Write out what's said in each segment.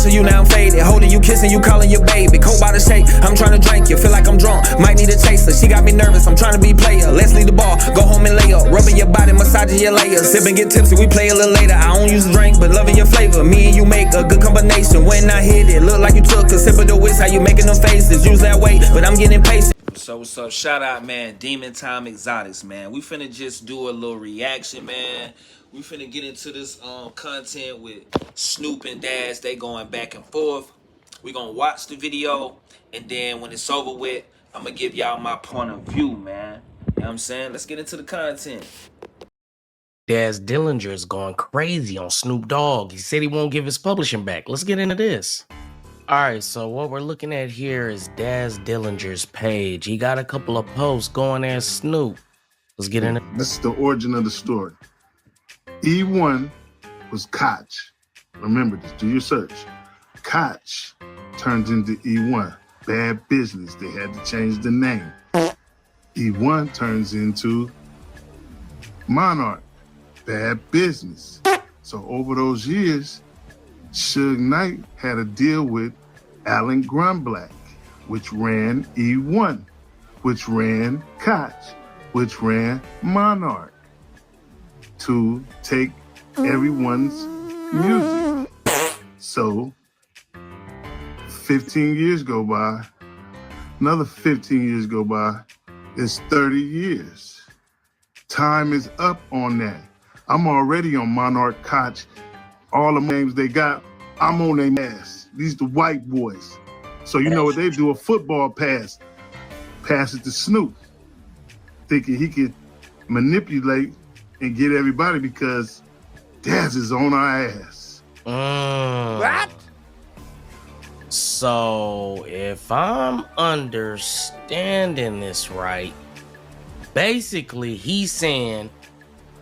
missing you, now I'm faded. Holding you, kissing you, calling you baby. Cold by the shake, I'm trying to drink you. Feel like I'm drunk, might need a chaser. She got me nervous, I'm trying to be player. Let's leave the bar, go home and lay up. Rubbing your body, massaging your layers. Sip and get tipsy, we play a little later. I don't use a drink, but loving your flavor. Me and you make a good combination. When I hit it, look like you took a sip of the whiz. How you making them faces? Use that weight, but I'm getting impatient. So what's up? Shout out, man. Demon Time Exotics, man. We finna just do a little reaction, man. We finna get into this content with Snoop and Daz. They going back and forth. We gonna watch the video, and then when it's over with, I'm gonna give y'all my point of view, man. You know what I'm saying? Let's get into the content. Daz Dillinger is going crazy on Snoop Dogg. He said he won't give his publishing back. Let's get into this. All right, so what we're looking at here is Daz Dillinger's page. He got a couple of posts going at Snoop. Let's get into this. This is the origin of the story. E1 was Koch. Remember this, do your search. Koch turns into E1. Bad business. They had to change the name. E1 turns into Monarch. Bad business. So over those years, Suge Knight had a deal with Alan Grunblatt, which ran E1, which ran Koch, which ran Monarch, to take everyone's music. So 15 years go by, another 15 years go by, it's 30 years. Time is up on that. I'm already on Monarch, Koch. All the names they got, I'm on their ass. These the white boys. So you know what they do? A football pass. Pass it to Snoop. Thinking he could manipulate and get everybody because Daz is on our ass. What? So if I'm understanding this right, basically he's saying,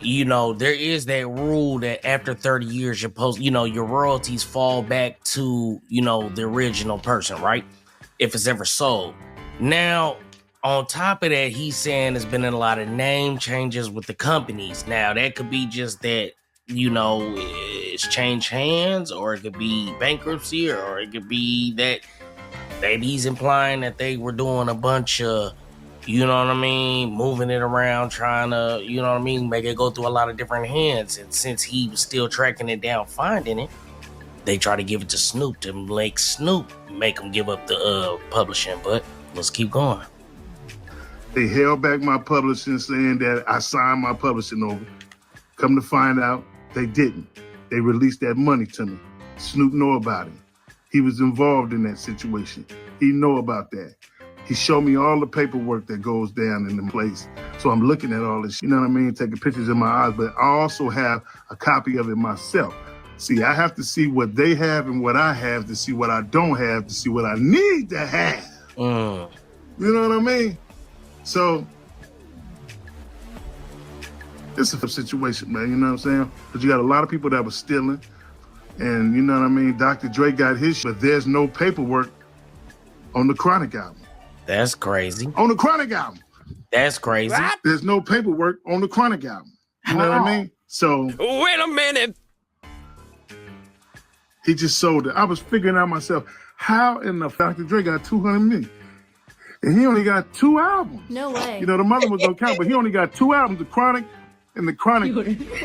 you know, there is that rule that after 30 years, your royalties fall back to, the original person, right? If it's ever sold. Now, on top of that, he's saying there's been a lot of name changes with the companies. Now, that could be just that, it's changed hands, or it could be bankruptcy, or it could be that maybe he's implying that they were doing a bunch of, moving it around, trying to, make it go through a lot of different hands. And since he was still tracking it down, finding it, they try to give it to Snoop to make him give up the publishing. But let's keep going. They held back my publishing, saying that I signed my publishing over. Come to find out, they didn't. They released that money to me. Snoop know about it. He was involved in that situation. He know about that. He showed me all the paperwork that goes down in the place. So I'm looking at all this, taking pictures in my eyes, but I also have a copy of it myself. See, I have to see what they have and what I have to see what I don't have, to see what I need to have. You know what I mean? So it's a situation, man, you know what I'm saying? Because you got a lot of people that were stealing, and you know what I mean? Dr. Dre got his shit, but there's no paperwork on the Chronic album. That's crazy. On the Chronic album. That's crazy. What? There's no paperwork on the Chronic album. You know what I mean? So Wait a minute. He just sold it. I was figuring out myself, how in the Dr. Dre got 200 million? And he only got 2 albums. No way. The mother was gonna count, but he only got 2 albums, The Chronic and The Chronic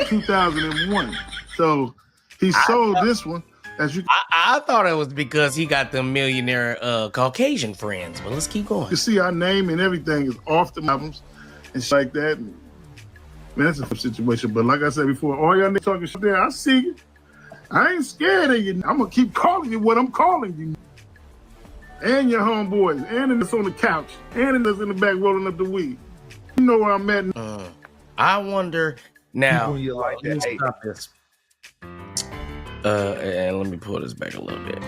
2001. So he sold this one. I thought it was because he got the millionaire Caucasian friends, but let's keep going. You see, our name and everything is off the albums and shit like that. And, man, that's a situation. But like I said before, all y'all niggas talking shit there, I see you. I ain't scared of you. I'm gonna keep calling you what I'm calling you. And your homeboys, and that's on the couch, and that's in the back rolling up the weed. You know where I'm at. I wonder now. You like that, hey. Stop this. And let me pull this back a little bit.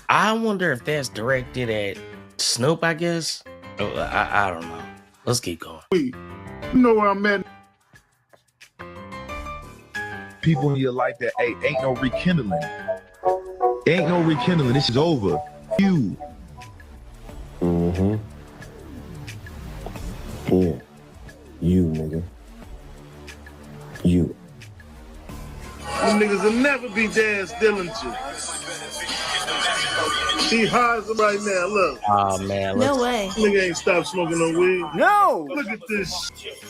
I wonder if that's directed at Snoop, I guess. I don't know. Let's keep going. You know where I'm at. People in your life that, hey, ain't no rekindling. Ain't no rekindling. This is over. You. Yeah. You, nigga. You. You niggas will never be Daz Dillinger. He hides him right now, look. Oh man, No way. Nigga ain't stopped smoking no weed. No! Look at this.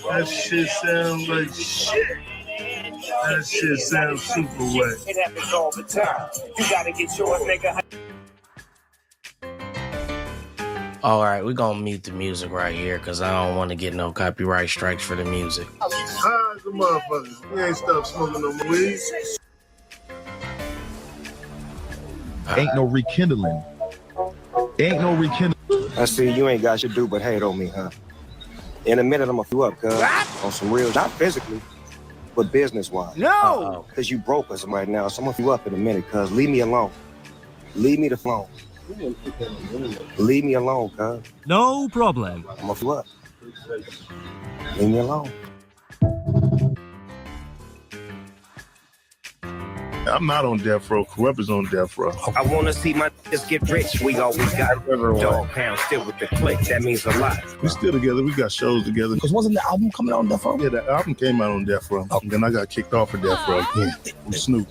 That shit sounds like shit. That shit sounds super wet. It happens all the time. You gotta get yours, nigga. all right, we're gonna mute the music right here because I don't want to get no copyright strikes for the music. High as a motherfucker. He ain't stopped smoking no weed. Ain't no rekindling. Ain't no rekindling. I see you ain't got shit to do but hate on me, huh? In a minute, I'm gonna you up, cuz. On some real, not physically, but business-wise. No! Cause you broke us right now, so I'm gonna you up in a minute, cuz. Leave me alone. Leave me the phone. Leave me alone, cuz. No problem. I'm gonna you up. Leave me alone. I'm not on death row. Whoever's on death row. I wanna see my niggas get rich. We always got dog pound still with the click. That means a lot. We still together. We got shows together. Because wasn't the album coming out on Death Row? Yeah, that album came out on Death Row. And then I got kicked off of Death Row again with Snoop.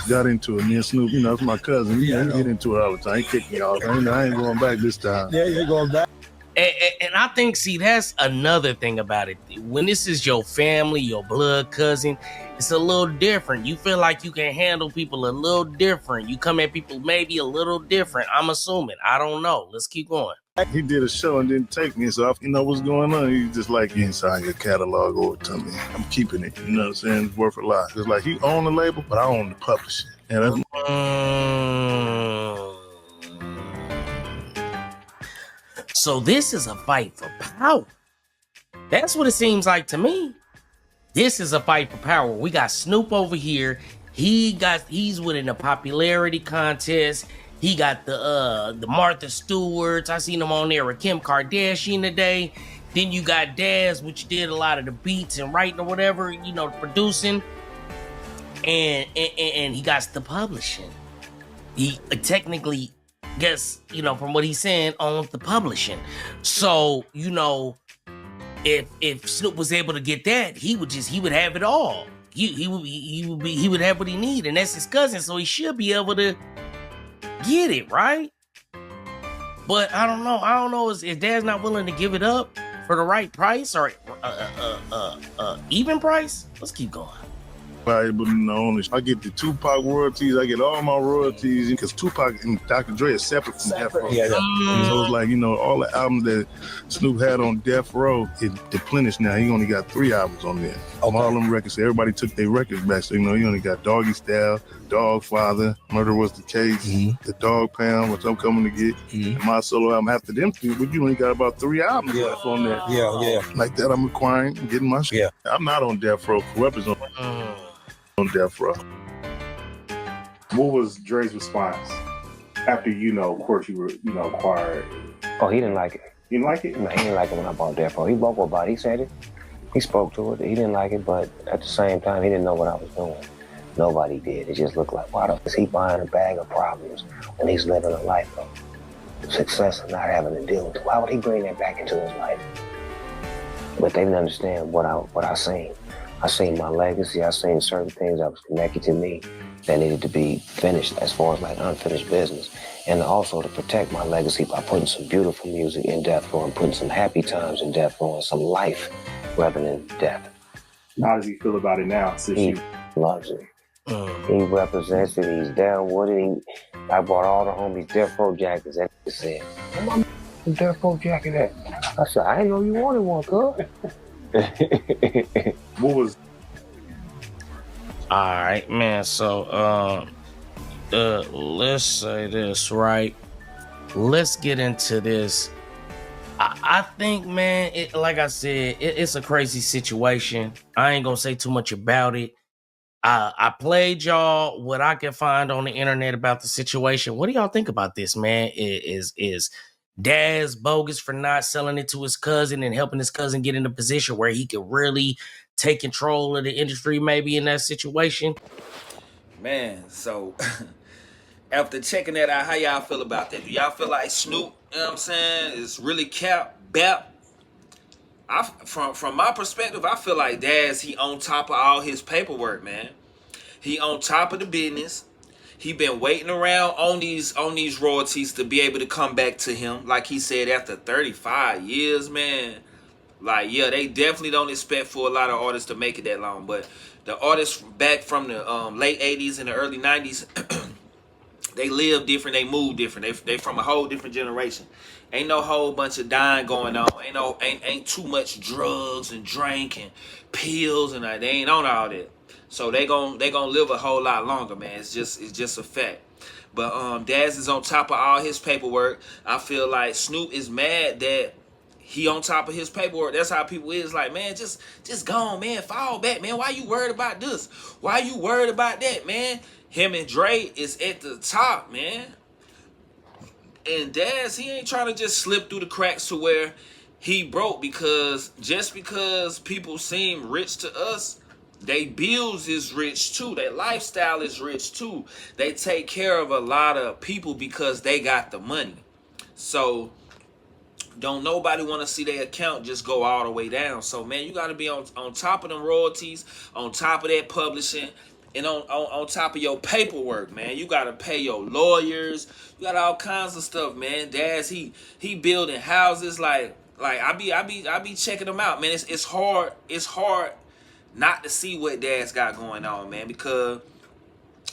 Got into it. Me and Snoop, that's my cousin. We get into it all the time. He kicked me off. I ain't going back this time. Yeah, you're going back. And I think, see, that's another thing about it. When this is your family, your blood cousin, it's a little different. You feel like you can handle people a little different. You come at people maybe a little different. I'm assuming. I don't know. Let's keep going. He did a show and didn't take me, so I what's going on. He's just like, you sign your catalog over to me. I'm keeping it. You know what I'm saying? It's worth a lot. It's like he owned the label, but I own the publishing. And that's So this is a fight for power. That's what it seems like to me. This is a fight for power. We got Snoop over here. He's winning a popularity contest. He got the Martha Stewarts. I seen him on there with Kim Kardashian today. Then you got Daz, which did a lot of the beats and writing or whatever, producing. And he got the publishing. He technically, guess, from what he's saying, owns the publishing. So, if Snoop was able to get that, he would have it all. He would have what he need, and that's his cousin, so he should be able to get it, right? But I don't know if Dad's not willing to give it up for the right price or even price. Let's keep going. valuable to the owners. I get the Tupac royalties. I get all my royalties because Tupac and Dr. Dre are separate from Death Row. Yeah. So it's like, all the albums that Snoop had on Death Row, it deplenished now. He only got 3 albums on there. Okay. All them records, everybody took their records back. So, he only got Doggy Style, Dog Father, Murder Was the Case, The Dog Pound, which I'm coming to get, and my solo album after them 2, but you only got about 3 albums left on there. Yeah. Like that, I'm acquiring, getting my shit. Yeah. I'm not on Death Row. Whoever's on Death Row. What was Dre's response after, of course, you were, acquired? Oh, he didn't like it. You didn't like it? No, he didn't like it when I bought Death Row. He vocal about it. He said it. He spoke to it. He didn't like it, but at the same time, he didn't know what I was doing. Nobody did. It just looked like, why the f is he buying a bag of problems when he's living a life of success and not having to deal with it? Why would he bring that back into his life? But they didn't understand what I seen. I seen my legacy. I seen certain things that was connected to me that needed to be finished as far as like unfinished business. And also to protect my legacy by putting some beautiful music in Death Row and putting some happy times in Death Row and some life rather than death. How does he feel about it now? He loves it. He represents it. He's down with it. I bought all the homies Death Row jackets. And he said, "Where my Death Row jacket at?" I said, "I didn't know you wanted one, cuz." What was? All right, man. So, let's say this, right? Let's get into this. I think, man, like I said, it's a crazy situation. I ain't gonna say too much about it. I played y'all what I can find on the internet about the situation. What do y'all think about this, man? Is Daz bogus for not selling it to his cousin and helping his cousin get in a position where he could really take control of the industry maybe in that situation? Man, so after checking that out, how y'all feel about that? Do y'all feel like Snoop, is really bap? From my perspective, I feel like Daz, he on top of all his paperwork, man. He on top of the business. He been waiting around on these royalties to be able to come back to him. Like he said, after 35 years, man. Like, yeah, they definitely don't expect for a lot of artists to make it that long. But the artists back from the late 80s and the early 90s, they live different, they move different. They from a whole different generation. Ain't no whole bunch of dying going on. Ain't too much drugs and drink and pills and they ain't on all that. So they gon' live a whole lot longer, man. It's just a fact. But Daz is on top of all his paperwork. I feel like Snoop is mad that he on top of his paperwork. That's how people is. Like, man, just go on, man. Fall back, man. Why you worried about this? Why you worried about that, man? Him and Dre is at the top, man. And Daz, he ain't trying to just slip through the cracks to where he broke, because just because people seem rich to us, they bills is rich too. Their lifestyle is rich too. They take care of a lot of people because they got the money. So don't nobody want to see their account just go all the way down. So, man, you got to be on top of them royalties, on top of that publishing, and on top of your paperwork, man. You got to pay your lawyers. You got all kinds of stuff, man. Daz, he building houses. Like I be checking them out, man. It's hard not to see what Daz got going on, man, because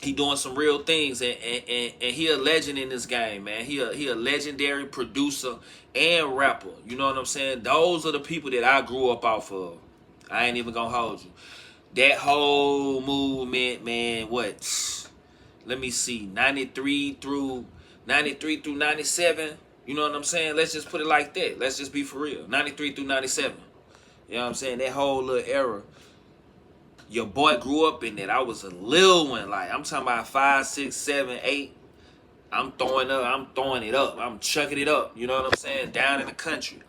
he doing some real things, and he a legend in this game, man. He a legendary producer and rapper. You know what I'm saying? Those are the people that I grew up off of. I ain't even gonna hold you. That whole movement, man, what? Let me see, 93 through 97. You know what I'm saying? Let's just put it like that. Let's just be for real. 93 through 97. You know what I'm saying? That whole little era. Your boy grew up in that. I was a little one. Like, I'm talking about 5, 6, 7, 8. I'm throwing it up. I'm chucking it up. You know what I'm saying? Down in the country.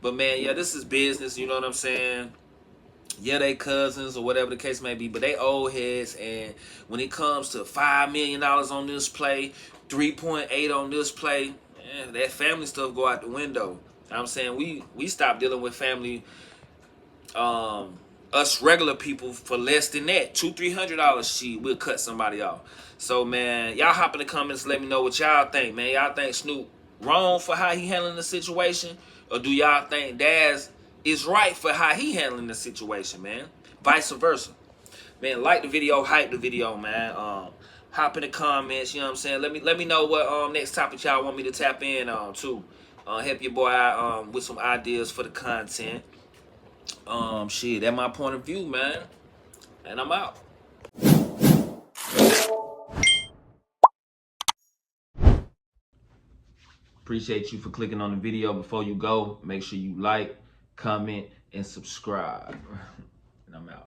But, man, yeah, this is business. You know what I'm saying? Yeah, they cousins or whatever the case may be, but they old heads. And when it comes to $5 million on this play, 3.8 on this play, man, that family stuff go out the window. You know what I'm saying? We stopped dealing with family, us regular people, for less than that. $200-$300 shit, we'll cut somebody off. So, man, y'all hop in the comments, let me know what y'all think, man. Y'all think Snoop wrong for how he handling the situation, or do y'all think Daz is right for how he handling the situation, man? Vice versa. Man, like the video, hype the video, man. Hop in the comments, you know what I'm saying? Let me know what next topic y'all want me to tap in on too. Help your boy out with some ideas for the content. Shit, that's my point of view, man. And I'm out. Appreciate you for clicking on the video. Before you go, make sure you like, comment, and subscribe. And I'm out.